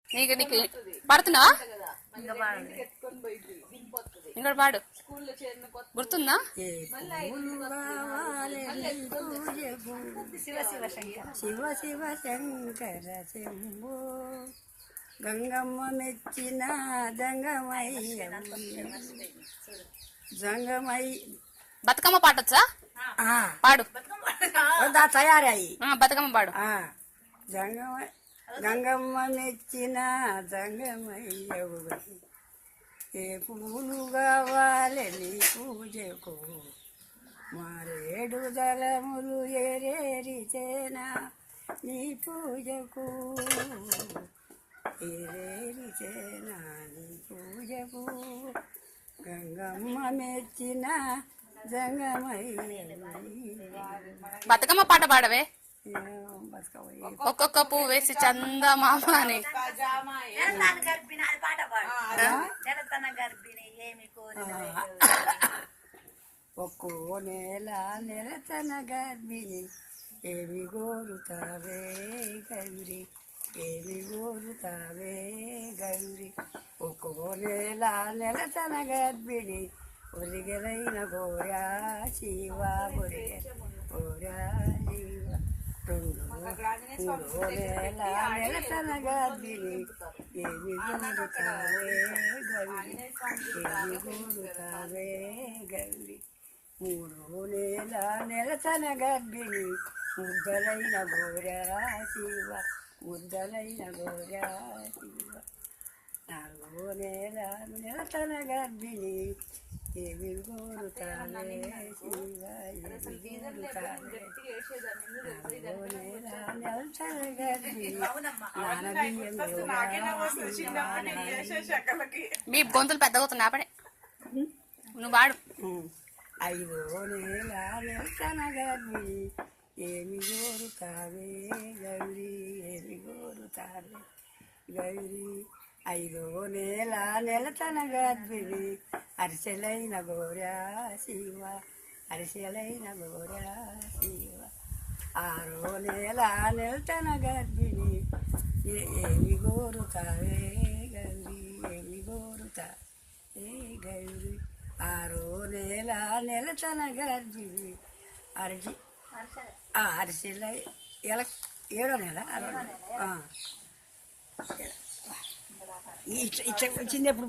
నీకు నీకు పాడుతున్నావా? ఇంకా పాడు. గుర్తుందా? శివ శివ శంకర శంభో గంగమ్మ మెచ్చిన జంగమయ్య బతుకమ్మ పాటొచ్చా? పాడు. తయారయ్యి బతుకమ్మ పాడు. గంగమ్మ మెచ్చిన జంగమయ్య ఏ పూలు కావాలి నీ పూజకు మారేడు దళములు ఏరేరిచేనా నీ పూజకు ఏరేరిచేనా నీ పూజకు గంగమ్మ మెచ్చిన జంగమయ్య. బతుకమ్మ పాట పాడవే. ఒక్కొక్క పువ్వు వేసి చందమామ అని. ఒక్కో నెల నెలతన గర్భిణి ఏమి గోరుతావే గౌరి ఏమి గోరుతావే గౌరి. ఒక్కో నెల నెలతన గర్భిణి ఒరిగెలైన గోరా శివ ఒరిగె గోరా శివ. మూడో నెల నెలతన గర్భిణి ఏమి గోరుతావే గౌరి ఏమి గోరుతావే గౌరి. మూడో నెల నెలతన గర్భిణి ముద్దలైన గోరా శివ ముద్దలైన గోరా శివ. నాలుగో నెల నెలతన గర్భిణి ఏమి గోరుతావే శివ ఏమి గోరుతావే. నాలుగో నెల నెలతన గర్భిణి మీ గొంతులు పెద్దగవుతున్నా పడే నువ్వు వాడు. ఐదో నెల నెలతన గర్భిణి ఏమి గోరుతావే గౌరి ఏమి గోరుతావే గౌరి. ఐదో నెల నెలతన గర్భిణి అరిసెలైన గోరా శివ అరిసెలైన గోరా శివ. ఆరో నెల నెలతన గర్భిణి ఏమి గోరుతావే గౌరి ఏమి గోరుతావే గౌరి. ఆరో నెల నెలతన గర్భిణి అరిసెలై ఏడో నెల ఇట్లా వచ్చింది ఎప్పుడు